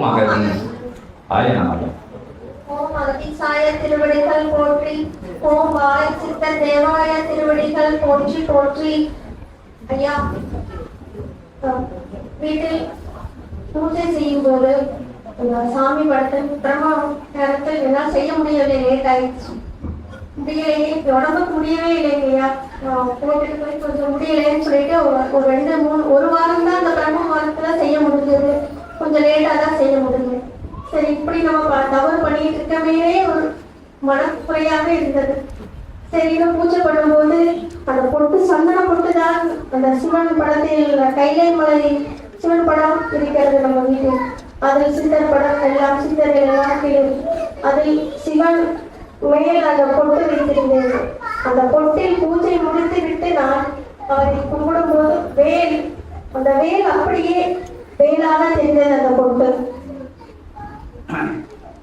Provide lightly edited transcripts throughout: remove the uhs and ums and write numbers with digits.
அகதி ஆயனாக. ஓம் அகதிசாய திருவடிகள் போற்றி. ஓம் வாய் சித்த தேவாய திருவடிகள் போற்றி போற்றி. ஐயா, வீட்டில் பூஜை செய்யும் போது சாமி படத்தில் பிரம்ம நேரத்தில் என்னால் செய்ய முடியவில்லை. லேட் ஆயிடுச்சு. முடியலையே, உடம்புக்கு முடியவே இல்லைங்கய்யா. போட்டுட்டு போய் கொஞ்சம் முடியலைன்னு சொல்லிட்டு ஒரு வாரம் தான் அந்த பிரம்ம வாரத்துல செய்ய முடிஞ்சது. கொஞ்சம் லேட்டா தான் செய்ய முடிஞ்சது. சரி, இப்படி நம்ம தவறு பண்ணிட்டு இருக்கவே ஒரு மனக்குறையாவே இருந்தது. சரி, பூஜை பண்ணும்போது அந்த பொட்டு சந்தன பொட்டு தான் அந்த சிவன் படத்தில் கைலை மலை சிவன் படம் இருக்கிறது நம்ம வீட்டில். அதில் சித்தர் படம் எல்லாம் சித்தர்கள் எல்லாம் அதில் சிவன் மேல் அந்த பொட்டு வைத்திருந்தேன். அந்த பொட்டில் பூஜை முடித்து விட்டு நான் அவரை கும்பிடும் போது வேல், அந்த வேல் அப்படியே வேலாக தெரிந்தது. அந்த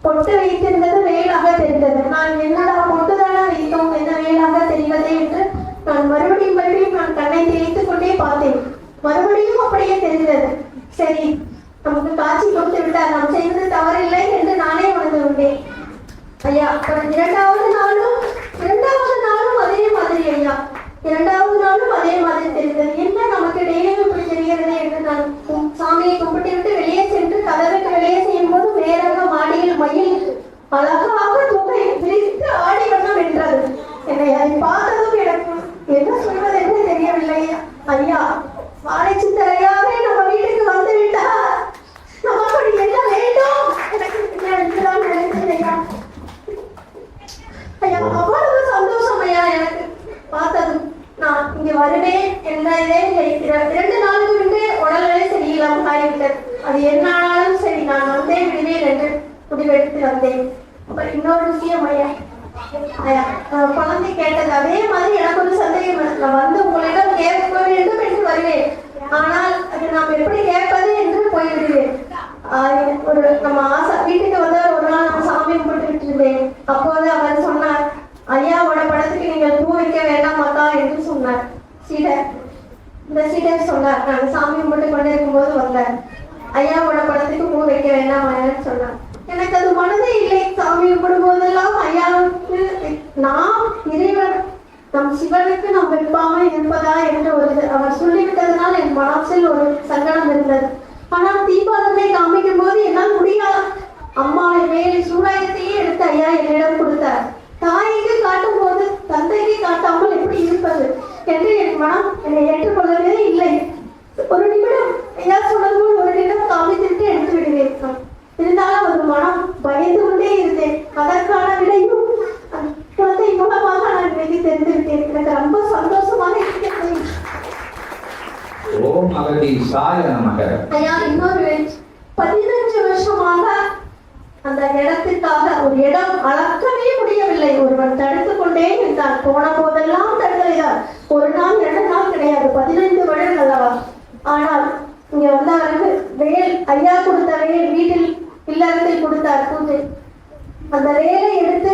பொட்டு வைத்திருந்தது வேலாக தெரிந்தது. நான் என்னடா பொட்டுதானா வைத்தோம், என்ன வேலாக தெரிவதே என்று நான் மறுபடியும் நான் கண்ணை தேய்த்துக் கொண்டே பார்த்தேன். மறுபடியும் அப்படியே தெரிந்தது. சரி, நமக்கு காட்சி கொடுத்து விட்டார், நாம் செய்வது தவறில்லை என்று நானே உணர்ந்து கொண்டேன். ஐயா, இரண்டாவது நாளும் அதே மாதிரி. ஐயா, இரண்டாவது நாளும் அதே மாதிரி தெரிந்தது. என்ன நமக்கு டெய்லியும் இப்படி தெரிகிறது என்று நான் சாமியை கும்பிட்டு விட்டு வெளியே சென்று கதவுக்கு வெளியே செய்யும் போது நேராக மாடியில் மயில் அழகாக தூக்கை விரித்து ஆடி வண்ணம் என்றது. என்னை அதை பார்த்ததும் எனக்கு என்ன சொல்வது என்று தெரியவில்லை. ஐயா, வாழை சித்தரையாவே நம்ம வீட்டுக்கு வந்து விட்டார், நமக்கு என்ன வேண்டும் எனக்கு நினைத்தேன். ஐயா, அவ்வளவு சந்தோஷம் ஐயா எனக்கு பார்த்ததும். நான் இங்க வருவேன் என்ற இதே 2 நாளுக்கு முன்பே உடல்நிலை சரியில்லாமல் ஆகிவிட்டது. அது என்ன ஆனாலும் சரி, நான் வந்தே விடுவேன் என்று முடிவெடுத்து வந்தேன். அப்புறம் இன்னொரு விஷயம் ஐயா, குழந்தை கேட்டது அதே மாதிரி எனக்கு ஒரு சந்தேகம். நான் வந்து உங்களிடம் கேட்க வேண்டும் என்று வருவேன், ஆனால் அது நாம் எப்படி கேட்பது என்று போய்விடுவேன். நம்ம வீட்டுக்கு வந்தவர் ஒரு நாள் நான் சாமி கும்பிட்டு இருந்தேன். அப்போது அவர் சொன்னார், ஐயாவோட படத்துக்கு நீங்கள் பூ வைக்க வேண்டாமாக்கா என்று சொன்னார். இந்த சீடர் சொன்னார். நான் சாமி கும்பிட்டு கொண்டு இருக்கும் போது வந்தார். ஐயாவோட படத்துக்கு பூ வைக்க வேண்டாம் சொன்னார். எனக்கு அது மனதே இல்லை. சாமி கும்பிடும் போதெல்லாம் ஐயாவுக்கு நாம் இறைவன் நம் சிவனுக்கு நாம் வைப்பாமல் இருப்பதா என்று அவர் சொல்லிவிட்டதனால் என் மனசில் ஒரு சங்கடம் இருந்தது. ஆனால் தீபாவளை காமிக்கும் போது என்னால் முடியாது. அம்மாவை மேலே சூடாயத்தையே எடுத்து ஐயா என்னிடம் கொடுத்தார். தாய்க்கு காட்டும் போது தந்தைக்கு காட்டாமல் எப்படி இருப்பது என்று என் மனம் என்னை ஏற்றுக்கொள்ளவே இல்லை. ஒரு நிமிடம் ஐயா சொன்னது போல் ஒரு நிமிடம் காமித்துவிட்டு எடுத்து விடுவேன். இருந்தாலும் ஒரு மனம் பயந்து கொண்டே இருந்தேன். அதற்கான விடையும் குழந்தை மூலமாக நான் விலகி தெரிந்து விட்டேன். எனக்கு ரொம்ப சந்தோஷமாக இருக்கிறது. ஐயா, இன்னொரு 15 வருஷமாக அந்த இடத்திற்காக ஒரு இடம் அளக்கவே முடியவில்லை. ஒருவன் தடுத்துக் கொண்டே இருந்தான். போன போதெல்லாம் தடுக்கலைதான். ஒரு நாள் 2 நாள் கிடையாது, 15 வருடம் அல்லவா. ஆனால் இங்க வந்தவருக்கு வேல், ஐயா கொடுத்த வேல் வீட்டில் இல்லறத்தில் கொடுத்தார் பூஜை. அந்த வேலை எடுத்து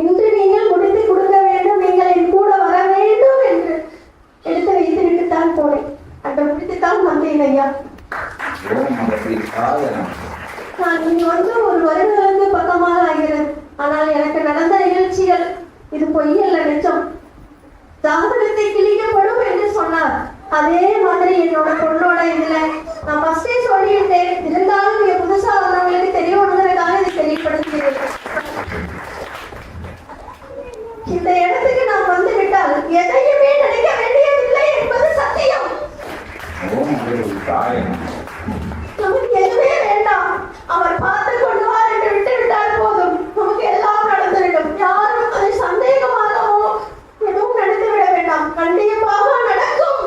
இன்று நீங்கள் முடித்து கொடுக்க வேண்டும், நீங்கள் என் கூட வர வேண்டும் என்று எடுத்து வைத்து விட்டுத்தான் போனேன். அந்த முடித்துத்தான் வந்தேன் ஐயா. நான் இங்கு வந்து 1 வருடங்களுக்கு பக்கமாக ஆகிறது. ஆனால் எனக்கு நடந்த நிகழ்ச்சிகள் இது பொய்யல்ல, நிஜம். ஜாதகத்தை கிழிக்கப்படும் என்று சொன்னார். அதே மாதிரி என்னோட பொண்ணோட இதுல நான் ஃபர்ஸ்டே சொல்லியிருந்தேன். இருந்தாலும் நீங்க புதுசா வந்தவங்களுக்கு தெரியணுங்கிறதுக்காக இதை தெரியப்படுத்துகிறேன். இந்த இடத்துக்கு நான் வந்து விட்டால் எதையுமே நினைக்க வேண்டியதில்லை என்பது சத்தியம். நமக்கு எதுவுமே வேண்டாம், அவர் பார்த்து கொள்வார் என்று விட்டு விட்டால் போதும். நமக்கு எல்லாம் நடந்துவிடும். யாரும் அதை சந்தேகமாகவோ எதுவும் நடந்து விட வேண்டாம். கண்டிப்பாக நடக்கும்.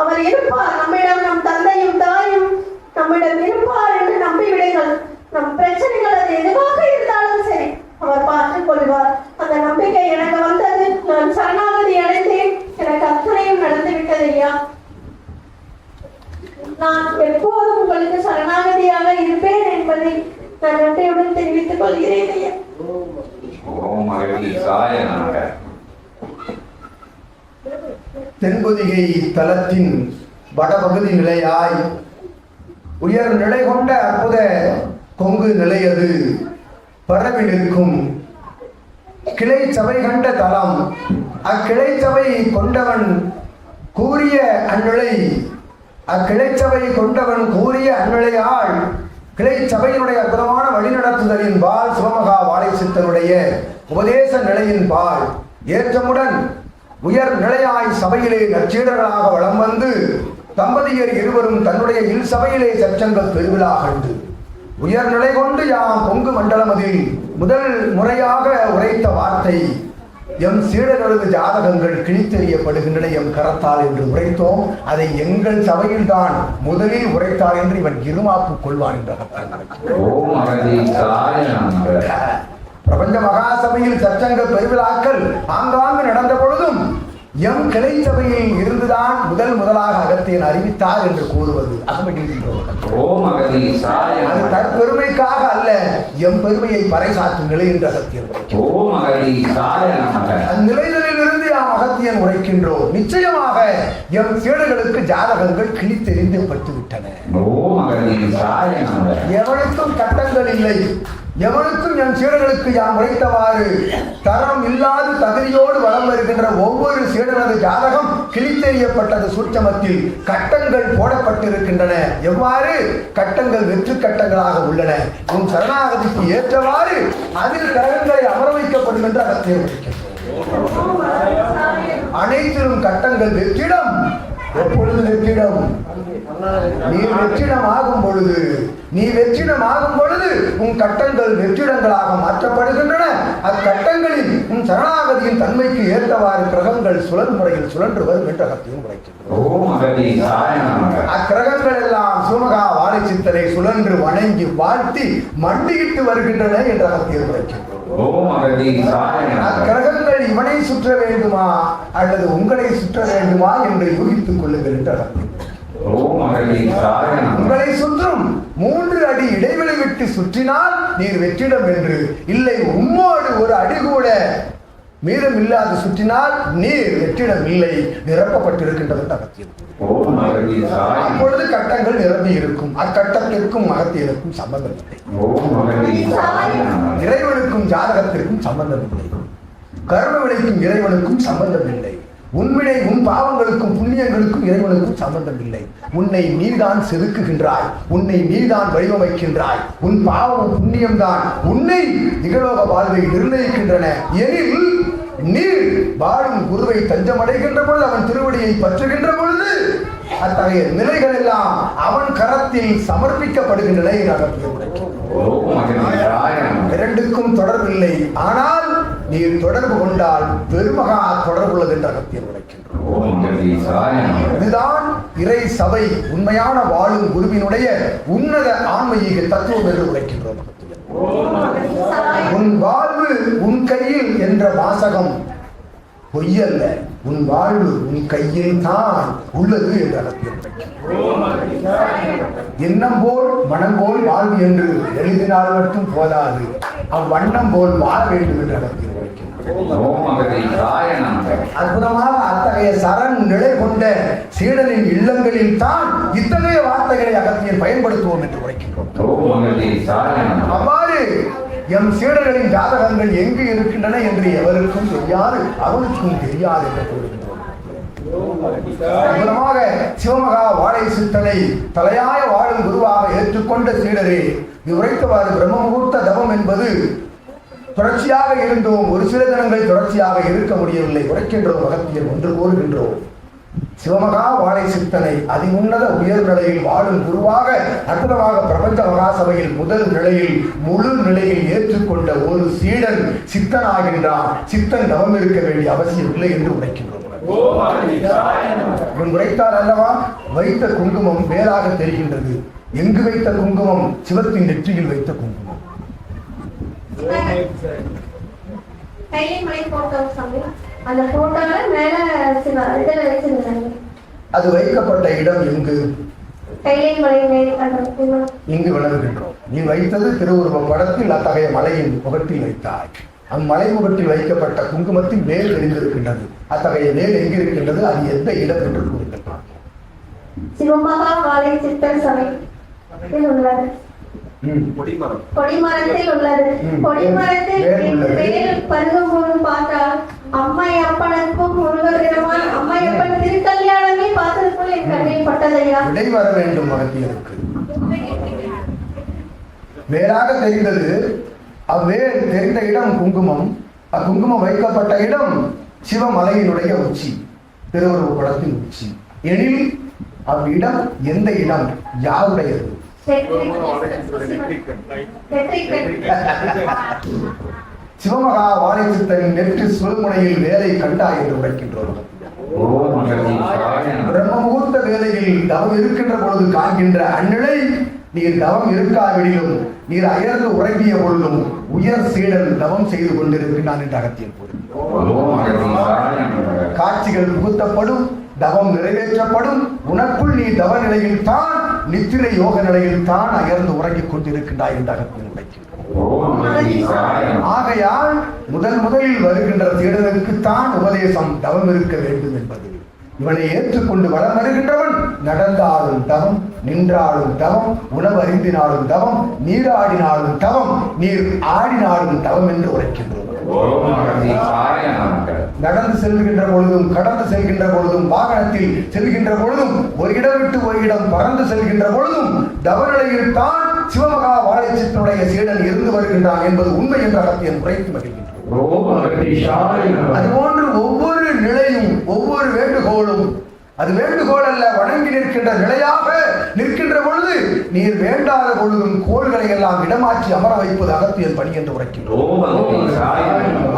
அவர் இருப்பார் நம்மிடம். நம் தந்தையும் தாயும் நம்மிடம் இருப்பார் என்று நம்பிவிடுங்கள். நம் பிரச்சனைகள் அது எதுவாக இருந்தாலும் சரி, அவர் பார்த்துக் கொள்வார். அந்த நம்பிக்கை எனக்கு வந்தது. நான் சரணாகதி அடைந்தேன். எனக்கு அத்தனையும் நடந்து விட்டது ஐயா. நான் எப்போதும் உங்களுக்கு சரணாகதியாக இருப்பேன் என்பதை நான் நன்றியுடன் தெரிவித்துக் கொள்கிறேன் ஐயா. தென்பொதிகை தலத்தின் வடபகுதி நிலையாய் உயர் நிலை கொண்ட அற்புத கொங்கு நிலையது பரவி நிற்கும் கிளை சபை கண்ட தலம். அக்கிளை சபை கொண்டவன் கூறிய அந்நிலை, அக்கிளைச்சபை கொண்டவன் கூறிய அந்நிலையால் கிளை சபையினுடைய அற்புதமான வழிநடத்துதலின் பால் சிவமகா வாழை சித்தனுடைய உபதேச நிலையின் பால் ஏற்றமுடன் உயர் நிலையாய் சபையிலே நற்சீடர்களாக வலம் வந்து தம்பதியர் இருவரும் தன்னுடைய இல் சபையிலே சச்சங்கள் பெருவிழா கண்டு உயர்நிலை கொண்டு யாம் கொங்கு மண்டலமதில் முதல் முறையாக உரைத்த வார்த்தை எம் சீடர்களது ஜாதகங்கள் கிழித்தெறியப்படுகின்றன எம் கரத்தால் என்று உரைத்தோம். அதை எங்கள் சபையில்தான் முதலில் உரைத்தார் என்று இவன் இருமாப்பு கொள்வான் என்ற பிரபஞ்ச மகாசபையில் சச்சங்க பெருவிழாக்கள் ஆங்காங்கு நடந்த பொழுதும் எம் கிளை சபையில் இருந்துதான் முதலாக அகத்தியன் அறிவித்தார் என்று கூறுவது அது தற்பெருமைக்காக அல்ல, எம் பெருமையை பறைசாற்றும் நிலை என்று அகத்தியன் அந்நிலைகளில் இருந்து நாம் அகத்தியன் உரைக்கின்றோம். நிச்சயமாக எம் சீடர்களுக்கு ஜாதகங்கள் கிழித்தெறிந்து பட்டு விட்டன. எவனுக்கும் கட்டங்கள் இல்லை, எவனுக்கும் என் சீடர்களுக்கு யாம் உரைத்தவாறு தரம் இல்லாத தகுதியோடு வளம் வருகின்ற ஒவ்வொரு சீடனது ஜாதகம் கிழித்தெறியப்பட்டது. சூட்சமத்தில் கட்டங்கள் போடப்பட்டிருக்கின்றன. எவ்வாறு கட்டங்கள் வெற்று கட்டங்களாக உள்ளன. உன் சரணாகதிக்கு ஏற்றவாறு அதில் கிரகங்களை அமர வைக்கப்படும் என்று அகத்தியம் அனைத்திலும் கட்டங்கள் வெற்றிடம். எப்பொழுது வெற்றிடம்? நீ வெற்றிடம் ஆகும் பொழுது உன் கட்டங்கள் வெற்றிடங்களாக மாற்றப்படுகின்றன. அக்கட்டங்களில் உன் சரணாகதியின் தன்மைக்கு ஏற்றவாறு கிரகங்கள் சுழல் முறையில் சுழன்று வரும் என்று அகத்தியம் உரைக்கின்றோம். அக்கிரகங்கள் எல்லாம் சிவமகா வாழை சித்தனை சுழன்று வணங்கி வாழ்த்தி மண்டியிட்டு வருகின்றன என்று அகத்தியம் உரைக்கின்றோம். அக்கிரகங்கள் இவனை சுற்ற வேண்டுமா அல்லது உங்களை சுற்ற வேண்டுமா என்று யூகித்துக் கொள்ளுங்கள் என்று அகத்தியம். உங்களை சுற்றும் 3 அடி இடைவெளி விட்டு சுற்றினால் நீர் வெற்றிடம் என்று, இல்லை உம்மோடு ஒரு அடி கூட மீதம் இல்லாது சுற்றினால் நீர் வெற்றிடம் இல்லை, நிரப்பப்பட்டிருக்கின்றது அகத்தியம். அப்பொழுது கட்டங்கள் நிரம்பி இருக்கும். அக்கட்டத்திற்கும் அகத்தியனுக்கும் சம்பந்தம் இல்லை, இறைவனுக்கும் ஜாதகத்திற்கும் சம்பந்தம் இல்லை, கர்ம வினைக்கும் இறைவனுக்கும் சம்பந்தம் இல்லை, உன்வினை உன் பாவங்களுக்கும் புண்ணியங்களுக்கும் இறைவனுக்கும் சம்பந்தம் இல்லை. உன்னை நீதான் செதுக்குகின்றாய், உன்னை நீதான் வடிவமைக்கின்றாய். உன் பாவம் புண்ணியம்தான் உன்னை நிகழ்வக வாழ்வை நிர்ணயிக்கின்றன. எனில் நீர் வாழும் குருவை தஞ்சமடைகின்ற பொழுது, அவன் திருவடியை பற்றுகின்ற பொழுது அத்தகைய நிலைகள் எல்லாம் அவன் கரத்தில் சமர்ப்பிக்கப்படுகின்றன. இரண்டுக்கும் தொடர்பில்லை, ஆனால் நீர் தொடர்பு கொண்டால் பெருமகா தொடர்புள்ளது என்று அகத்தியம் உரைக்கின்றோம். இதுதான் இறை சபை உண்மையான வாழும் குருவினுடைய உன்னத ஆன்மீக தத்துவம் என்று உரைக்கின்றோம். உன் வாழ்வு உன் கையில் என்ற வாசகம் பொய்யல்ல, உன் வாழ்வு உன் கையில் தான் உள்ளது என்று அகத்தியம் உரைக்கின்றோம். எண்ணம் போல் மனம் போல் வாழ்வு என்று எழுதினால் மட்டும் போதாது, அவ்வண்ணம் போல் வாழ வேண்டும் என்று அகத்தியம். அற்புதமாக அத்தகைய சரண் நிலை கொண்ட சீடனின் இல்லங்களில் தான் இத்தகைய வார்த்தைகளை அகத்தியர் பயன்படுத்துவோம் என்று உரைக்கின்றோம். அவ்வாறு எம் சீடர்களின் ஜாதகங்கள் எங்கு இருக்கின்றன என்று எவருக்கும் தெரியாது, அவனுக்கும் தெரியாது என்று கூறுகின்றோம். அற்புதமாக சிவமகா வாழை சித்தனை தலையாய வாழும் குருவாக ஏற்றுக்கொண்ட சீடரே, உரைத்தவாறு பிரம்ம முகூர்த்த தவம் என்பது தொடர்ச்சியாக இருந்தோம், ஒரு சில தினங்கள் தொடர்ச்சியாக இருக்க முடியவில்லை. உரைக்கின்றோம், அகத்தியர் ஒன்று கூறுகின்றோம். சிவமகா வாழை சித்தனை அதிமுன்னத உயர்நிலையில் வாழும் குருவாக அற்புதமாக பிரபஞ்ச மகாசபையில் முதல் நிலையில் முழு நிலையில் ஏற்றுக்கொண்ட ஒரு சீடன் சித்தனாகின்றான். சித்தன் தவம் இருக்க வேண்டிய அவசியம் இல்லை என்று உரைக்கின்றோம். உரைத்தார் அல்லவா, வைத்த குங்குமம் வேறாக தெரிகின்றது. எங்கு வைத்த குங்குமம்? சிவத்தின் நெற்றியில் வைத்த குங்குமம். அது வைக்கப்பட்ட இடம் எங்கு? இங்கு விளங்குகின்றோம். நீ வைத்தது திருவுருவ படத்தில் அத்தகைய மலையின் முகத்தில் வைத்தாய். அம்மலை முகத்தில் வைக்கப்பட்ட குங்குமத்தின் வேல் தெரிந்திருக்கின்றது. அத்தகைய வேல் எங்கிருக்கின்றது? அது எந்த இடம் என்று கூறுகின்றார். சிவமகா வாழை சித்தர் சபை கொடிமரத்தில் உள்ளது. கொடிமரத்தில் வேல் பருகும் போது பார்த்தால் அம்மையப்பனுக்கும் முருகப்பெருமான் அம்மையப்பன் திருக்கல்யாணமே பார்த்தது போல என் கண்ணில் பட்டதையா. விடை வர வேண்டும் அகத்தியருக்கு. வேறாக தெரிந்தது அவ்வேல் தெரிந்த இடம் குங்குமம். அக்குங்குமம் வைக்கப்பட்ட இடம் சிவமலையினுடைய உச்சி, திருவருவ படத்தின் உச்சி. எனில் அவ்விடம் எந்த இடம், யாருடையது? சிவமகா வாழைச்சித்தன் நெற்றி சுழுமுனையில் வேலை கண்டாய் என்று உரைக்கின்றோம். பிரம்ம முகூர்த்த வேலையில் தவம் இருக்கின்ற பொழுது காண்கின்ற அந்நிலை நீர் தவம் இருக்காவிடிலும் நீர் அயர்ந்து உறங்கிய பொழுதும் உயர் சீடன் தவம் செய்து கொண்டிருக்கிறான் என்று அகத்தியன் காட்சிகள் புகுத்தப்படும், தவம் நிறைவேற்றப்படும். உனக்குள் நீ தவ நிலையில் தான், நித்திரை யோக நிலையில் தான் அயர்ந்து உறங்கிக் கொண்டிருக்கின்றாய் என்று அகத்தியன் உரைக்கின்றான். ஆகையால் முதலில் வருகின்ற சீடனுக்குத்தான் உபதேசம் தவம் இருக்க வேண்டும் என்பது. இவனை ஏற்றுக்கொண்டு வளம் வருகின்றவன் நடந்தாலும் தவம், நின்றாலும் தவம், உணவு அறிந்தினாலும் தவம், நீராடினாலும் தவம், நீர் ஆடினாலும் தவம் என்று உரைக்கின்றோம். நடந்து செல்கின்ற பொழுதும், கடந்து செல்கின்ற பொழுதும், வாகனத்தில் செல்கின்ற பொழுதும், ஒரு இடம் விட்டு ஒரு இடம் பறந்து செல்கின்ற பொழுதும் தவநிலையில் தான் சிவமகா வாழைச்சித்தனுடைய சீடன் இருந்து வருகின்றான் என்பது உண்மை என்ற அகத்தியன் உரைத்து மகிழ்கின்றான். அதுபோன்று ஒவ்வொரு நிலையும், ஒவ்வொரு வேண்டுகோளும், அது வேண்டுகோள் அல்ல, வணங்கி நிற்கின்ற நிலையாக நிற்கின்ற பொழுது நீர் வேண்டாத பொழுதும் கோள்களை எல்லாம் இடமாற்றி அமர வைப்பது அகத்தியன் பணி என்று உரைக்கின்றோம்.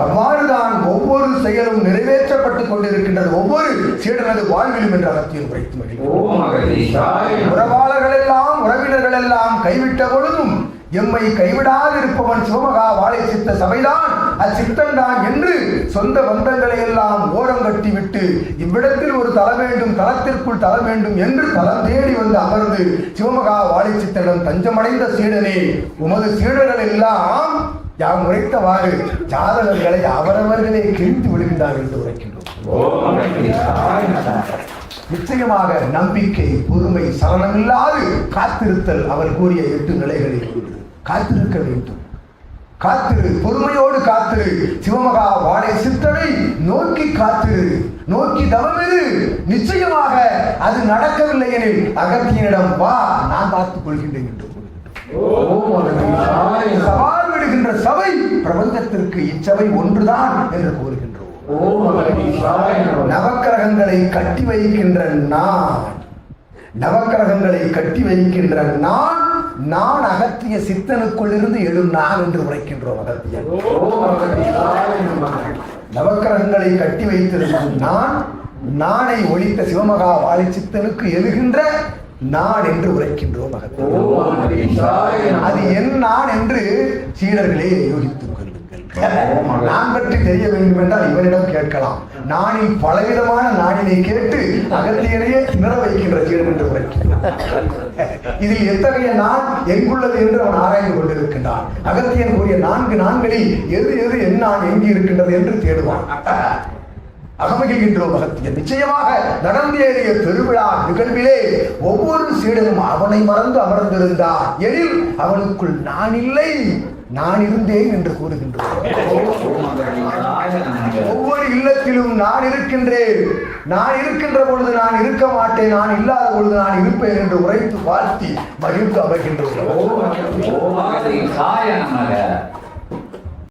அவ்வாறுதான் ஒவ்வொரு செயலும் நிறைவேற்றப்பட்டுக் கொண்டிருக்கின்றது ஒவ்வொரு சீடனது வாழ்விலும் என்று அகத்தியன் உரைத்து மகிழ்கிறோம். உறவாளர்கள் எல்லாம், உறவினர்கள் எல்லாம் கைவிட்ட பொழுதும் எம்மை கைவிடாதிருப்பவன் சிவமகா வாழைச்சித்த சபைதான், அச்சித்தன் தான் என்று சொந்த பந்தங்களை எல்லாம் ஓரம் கட்டிவிட்டு இவ்விடத்தில் ஒரு தல வேண்டும், தலத்திற்குள் தல வேண்டும் என்று தலம் தேடி வந்து அமர்ந்து சிவமகா வாழைச்சித்தனிடம் தஞ்சமடைந்த சீடனே, உமது சீடர்கள் எல்லாம் யாம் உரைத்தவாறு ஜாதகங்களை அவரவர்களே கிழித்து விடுகின்றார்கள் என்று உரைக்கின்றோம். நிச்சயமாக நம்பிக்கை, பொறுமை, சலனமில்லாது காத்திருத்தல் அவர் கூறிய 8 நிலைகளில் காத்திருக்க வேண்டும். காத்திரு, பொறுமையோடு காத்திரு. சிவமகா வாழை சித்தனை நோக்கி காத்திரு, நோக்கி தவமிரு. நிச்சயமாக அது நடக்கவில்லை எனில் அகத்தியனிடம் வா, நான் பார்த்துக் கொள்கின்றேன் என்று சவால் விடுகின்ற சபை பிரபஞ்சத்திற்கு இச்சபை ஒன்றுதான் என்று கூறுகின்றோம். நவக்கிரகங்களை கட்டி வைக்கின்ற நான், நவக்கிரகங்களை கட்டி வைக்கின்ற நான் அகத்திய சித்தனுக்குள் இருந்து எழும் நான் என்று உரைக்கின்றோம். அகத்தியன் நவக்கிரகங்களை கட்டி வைத்திருக்கும் நானை ஒழித்த சிவமகா வாழை சித்தனுக்கு எழுகின்ற நான் என்று உரைக்கின்றோம். அது என் நான் என்று சீடர்களே யோகித்துக் கொள்ளுங்கள். நான் பற்றி தெரிய வேண்டும் என்றால் இவனிடம் கேட்கலாம். நானில் பலவிதமான நானினை கேட்டு அகத்தியனையே திணற வைக்கின்ற சீடன் என்று உரைக்கின்றான். இதில் எத்தகைய நான் எங்குள்ளது என்று அவன் ஆராய்ந்து கொண்டிருக்கின்றான். அகத்தியன் கூறிய 4 நான்களில் எது என் நான் எங்கு இருக்கின்றது என்று தேடுவான். அகமகிழ்கின்றோம். அகத்தியன் நிச்சயமாக நடந்தேறிய பெருவிழா நிகழ்விலே ஒவ்வொரு சீடனும் அவனை மறந்து அமர்ந்திருந்தான் எனில் அவனுக்குள் நான் இல்லை, நான் இருந்தேன் என்று கூறுகின்றோம். ஒவ்வொரு இல்லத்திலும் நான் இருக்கின்றேன், நான் இருக்கின்ற பொழுது நான் இருக்க மாட்டேன், நான் இல்லாத பொழுது நான் இருப்பேன் என்று உரைத்து வாழ்த்தி மகிழ்ந்து அமர்கின்றோம்.